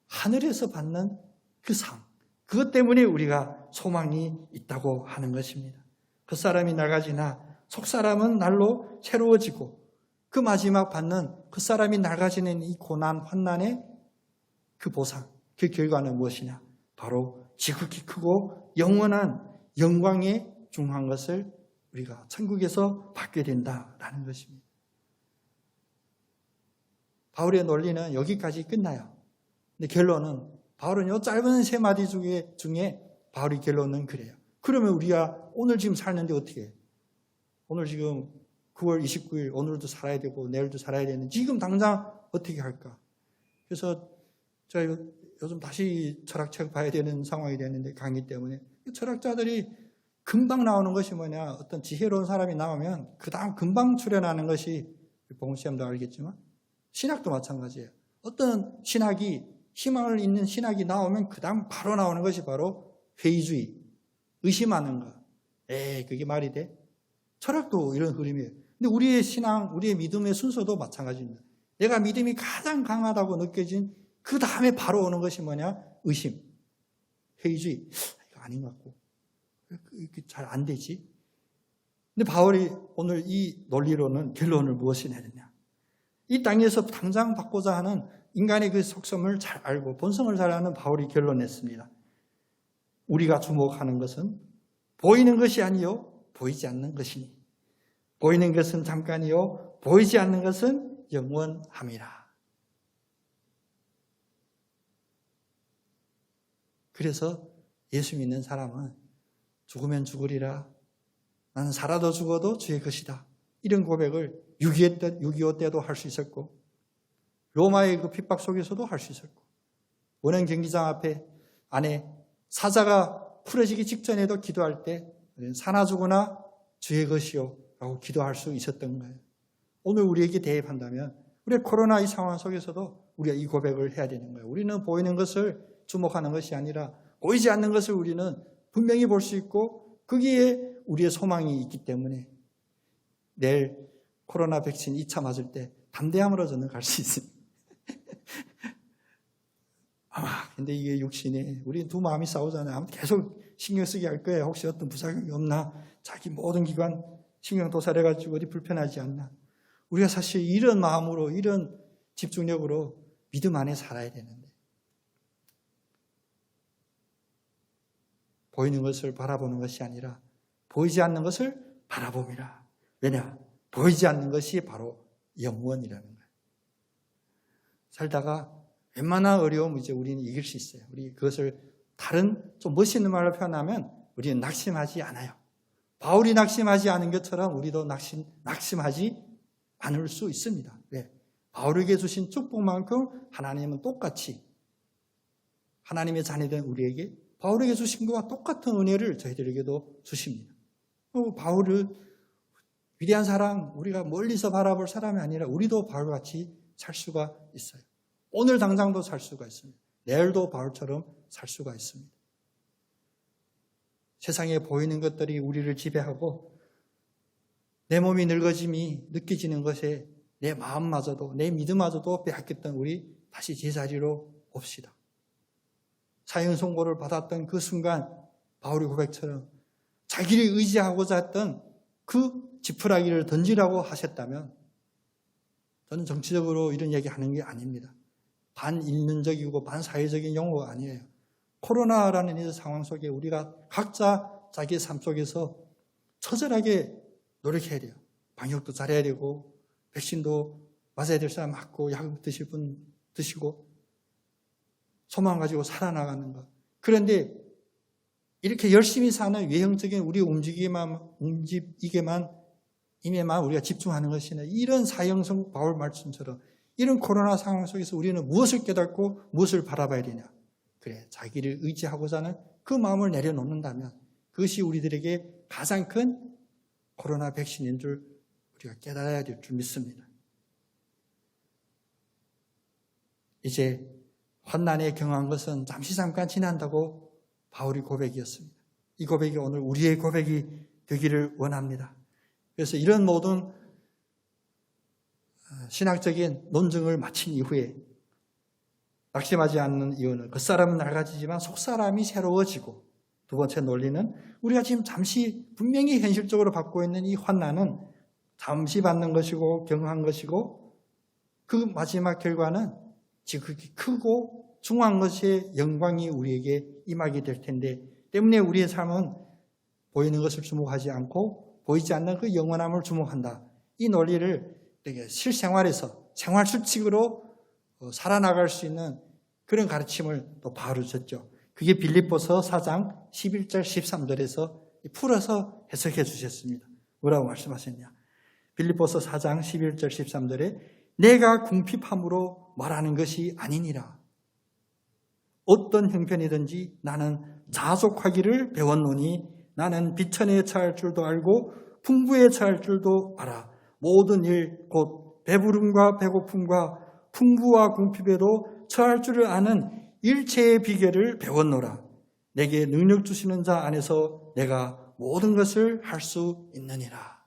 하늘에서 받는 그 상, 그것 때문에 우리가 소망이 있다고 하는 것입니다. 겉사람이 낡아지나 속사람은 날로 새로워지고 그 마지막 받는 겉사람이 낡아지는 이 고난, 환난의 그 보상, 그 결과는 무엇이냐? 바로 지극히 크고 영원한 영광에 중한 것을 우리가 천국에서 받게 된다라는 것입니다. 바울의 논리는 여기까지 끝나요. 근데 결론은 바울은 이 짧은 세 마디 중에 바울의 결론은 그래요. 그러면 우리가 오늘 지금 살는데 어떻게 해요? 오늘 지금 9월 29일 오늘도 살아야 되고 내일도 살아야 되는데 지금 당장 어떻게 할까? 그래서 제가 요즘 다시 철학책 봐야 되는 상황이 됐는데 강의 때문에 철학자들이 금방 나오는 것이 뭐냐? 어떤 지혜로운 사람이 나오면 그 다음 금방 출현하는 것이 봉수님도 알겠지만 신학도 마찬가지예요. 어떤 신학이 희망을 잇는 신학이 나오면 그 다음 바로 나오는 것이 바로 회의주의, 의심하는 것. 그게 말이 돼? 철학도 이런 흐름이에요. 근데 우리의 신앙, 우리의 믿음의 순서도 마찬가지입니다. 내가 믿음이 가장 강하다고 느껴진 그 다음에 바로 오는 것이 뭐냐? 의심, 회의주의. 이거 아닌 것 같고. 이렇게 잘 안 되지? 근데 바울이 오늘 이 논리로는 결론을 무엇이 내느냐? 이 땅에서 당장 받고자 하는 인간의 그 속성을 잘 알고 본성을 잘 아는 바울이 결론냈습니다. 우리가 주목하는 것은 보이는 것이 아니요 보이지 않는 것이니 보이는 것은 잠깐이요 보이지 않는 것은 영원함이라. 그래서 예수 믿는 사람은 죽으면 죽으리라, 나는 살아도 죽어도 주의 것이다, 이런 고백을 6.25 때도 할 수 있었고 로마의 그 핍박 속에서도 할 수 있었고 원형 경기장 안에 사자가 풀어지기 직전에도 기도할 때 사나 죽으나 주의 것이요 라고 기도할 수 있었던 거예요. 오늘 우리에게 대입한다면 우리 코로나 이 상황 속에서도 우리가 이 고백을 해야 되는 거예요. 우리는 보이는 것을 주목하는 것이 아니라 보이지 않는 것을 우리는 분명히 볼 수 있고 거기에 우리의 소망이 있기 때문에 내일 코로나 백신 2차 맞을 때 담대함으로 저는 갈 수 있습니다. 근데 이게 육신이, 우리 두 마음이 싸우잖아요. 계속 신경 쓰게 할 거예요. 혹시 어떤 부작용이 없나? 자기 모든 기관 신경 도살해가지고 어디 불편하지 않나? 우리가 사실 이런 마음으로, 이런 집중력으로 믿음 안에 살아야 되는데. 보이는 것을 바라보는 것이 아니라 보이지 않는 것을 바라봅니다. 왜냐? 보이지 않는 것이 바로 영원이라는 거예요. 살다가 웬만한 어려움 이제 우리는 이길 수 있어요. 우리 그것을 다른 좀 멋있는 말로 표현하면 우리는 낙심하지 않아요. 바울이 낙심하지 않은 것처럼 우리도 낙심하지 않을 수 있습니다. 왜? 바울에게 주신 축복만큼 하나님은 똑같이 하나님의 자녀된 우리에게 바울에게 주신 것과 똑같은 은혜를 저희들에게도 주십니다. 바울을 위대한 사람, 우리가 멀리서 바라볼 사람이 아니라 우리도 바울같이 살 수가 있어요. 오늘 당장도 살 수가 있습니다. 내일도 바울처럼 살 수가 있습니다. 세상에 보이는 것들이 우리를 지배하고 내 몸이 늙어짐이 느껴지는 것에 내 마음마저도 내 믿음마저도 빼앗겼던 우리 다시 제자리로 옵시다. 사형 선고를 받았던 그 순간 바울의 고백처럼 자기를 의지하고자 했던 그 지푸라기를 던지라고 하셨다면 저는 정치적으로 이런 얘기하는 게 아닙니다. 반인륜적이고 반사회적인 용어가 아니에요. 코로나라는 이 상황 속에 우리가 각자 자기의 삶 속에서 처절하게 노력해야 돼요. 방역도 잘해야 되고 백신도 맞아야 될 사람 맞고 약 드실 분 드시고 소망 가지고 살아나가는 것. 그런데 이렇게 열심히 사는 외형적인 우리 움직임에만 우리가 집중하는 것이 아니라 이런 사형성 바울 말씀처럼 이런 코로나 상황 속에서 우리는 무엇을 깨닫고 무엇을 바라봐야 되냐. 그래, 자기를 의지하고자 하는 그 마음을 내려놓는다면 그것이 우리들에게 가장 큰 코로나 백신인 줄 우리가 깨달아야 될 줄 믿습니다. 이제 환난에 경한 것은 잠깐 지난다고 바울의 고백이었습니다. 이 고백이 오늘 우리의 고백이 되기를 원합니다. 그래서 이런 모든 신학적인 논증을 마친 이후에 낙심하지 않는 이유는 겉사람은 낡아지지만 속사람이 새로워지고, 두 번째 논리는 우리가 지금 잠시 분명히 현실적으로 받고 있는 이 환난은 잠시 받는 것이고 경한 것이고 그 마지막 결과는 지극히 크고 중요한 것의 영광이 우리에게 임하게 될 텐데, 때문에 우리의 삶은 보이는 것을 주목하지 않고 보이지 않는 그 영원함을 주목한다. 이 논리를 되게 실생활에서 생활 수칙으로 살아나갈 수 있는 그런 가르침을 또 바울이 줬죠. 그게 빌립보서 4장 11절 13절에서 풀어서 해석해 주셨습니다. 뭐라고 말씀하셨냐? 빌립보서 4장 11절 13절에 내가 궁핍함으로 말하는 것이 아니니라. 어떤 형편이든지 나는 자족하기를 배웠노니 나는 비천에 처할 줄도 알고 풍부에 처할 줄도 알아. 모든 일 곧 배부름과 배고픔과 풍부와 궁핍에도 처할 줄을 아는 일체의 비결을 배웠노라. 내게 능력 주시는 자 안에서 내가 모든 것을 할 수 있느니라.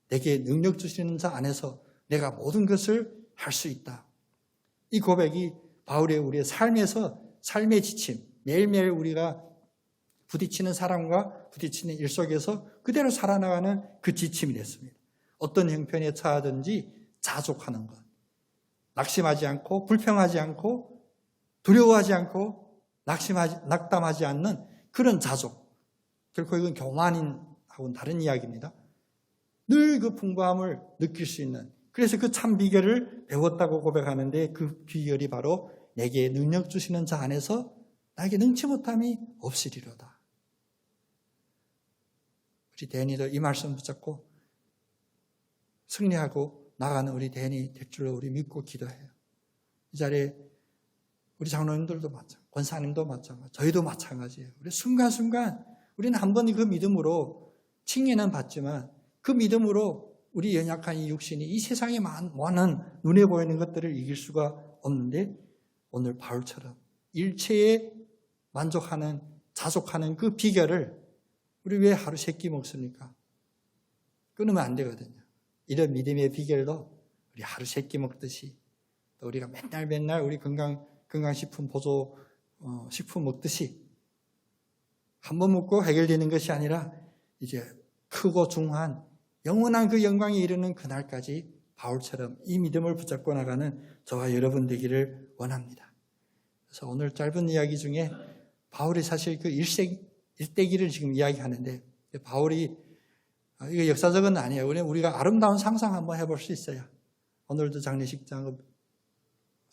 내게 능력 주시는 자 안에서 내가 모든 것을 할 수 있다. 이 고백이 바울의 우리의 삶에서 삶의 지침, 매일매일 우리가 부딪히는 사람과 부딪히는 일 속에서 그대로 살아나가는 그 지침이 됐습니다. 어떤 형편에 처하든지 자족하는 것. 낙심하지 않고 불평하지 않고 두려워하지 않고 낙담하지 않는 그런 자족. 결코 이건 교만인하고는 다른 이야기입니다. 늘 그 풍부함을 느낄 수 있는, 그래서 그 참 비결을 배웠다고 고백하는데 그 비결이 바로 내게 능력 주시는 자 안에서 나에게 능치 못함이 없으리로다. 우리 대인이도 이 말씀 붙잡고 승리하고 나가는 우리 대인이 될 줄로 우리 믿고 기도해요. 이 자리에 우리 장로님들도 마찬가지, 권사님도 마찬가지, 저희도 마찬가지예요. 우리 순간순간 우리는 한 번 그 믿음으로 칭의는 받지만 그 믿음으로 우리 연약한 이 육신이 이 세상에 많은 눈에 보이는 것들을 이길 수가 없는데, 오늘 바울처럼 일체에 만족하는, 자족하는 그 비결을 우리 왜 하루 세 끼 먹습니까? 끊으면 안 되거든요. 이런 믿음의 비결도 우리 하루 세 끼 먹듯이, 또 우리가 맨날 우리 건강식품 보조 식품 먹듯이 한 번 먹고 해결되는 것이 아니라 이제 크고 중한 영원한 그 영광에 이르는 그날까지 바울처럼 이 믿음을 붙잡고 나가는 저와 여러분 되기를 원합니다. 그래서 오늘 짧은 이야기 중에 바울이 사실 그 일대기를 지금 이야기하는데, 바울이 이거 역사적은 아니에요. 우리가 아름다운 상상 한번 해볼 수 있어요. 오늘도 장례식장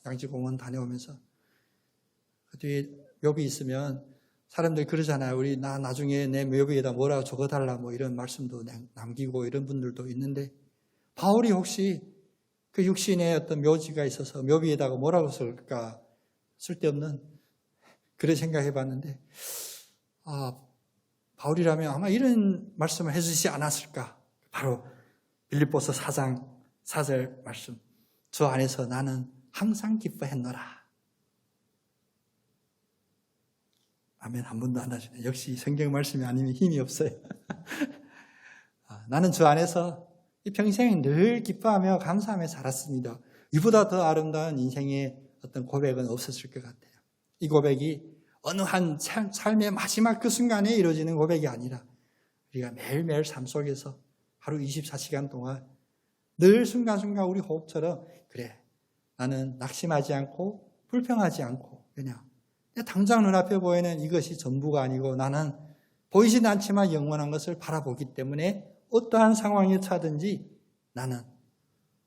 양지공원 다녀오면서 그 뒤에 묘비 있으면 사람들 그러잖아요. 우리 나중에 내 묘비에다 뭐라고 적어달라 뭐 이런 말씀도 남기고 이런 분들도 있는데, 바울이 혹시 그 육신에 어떤 묘지가 있어서 묘비에다가 뭐라고 쓸까? 쓸데없는 그런 생각해 봤는데, 바울이라면 아마 이런 말씀을 해주시지 않았을까? 바로 빌립보서 4장 4절 말씀. 저 안에서 나는 항상 기뻐했노라. 아멘. 한 번도 안 하시네. 역시 성경 말씀이 아니면 힘이 없어요. 나는 저 안에서 이 평생 늘 기뻐하며 감사하며 살았습니다. 이보다 더 아름다운 인생의 어떤 고백은 없었을 것 같아요. 이 고백이 어느 한 삶의 마지막 그 순간에 이루어지는 고백이 아니라 우리가 매일매일 삶 속에서 하루 24시간 동안 늘 순간순간 우리 호흡처럼, 그래, 나는 낙심하지 않고 불평하지 않고 그냥 당장 눈앞에 보이는 이것이 전부가 아니고 나는 보이진 않지만 영원한 것을 바라보기 때문에 어떠한 상황에 처하든지 나는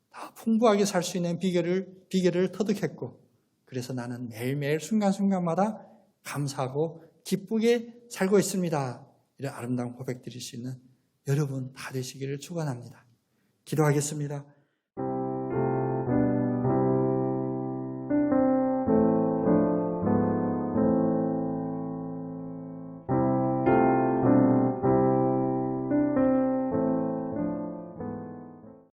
다 풍부하게 살 수 있는 비결을 터득했고, 그래서 나는 매일매일 순간순간마다 감사하고 기쁘게 살고 있습니다. 이런 아름다운 고백 드릴 수 있는 여러분 다 되시기를 축원합니다. 기도하겠습니다.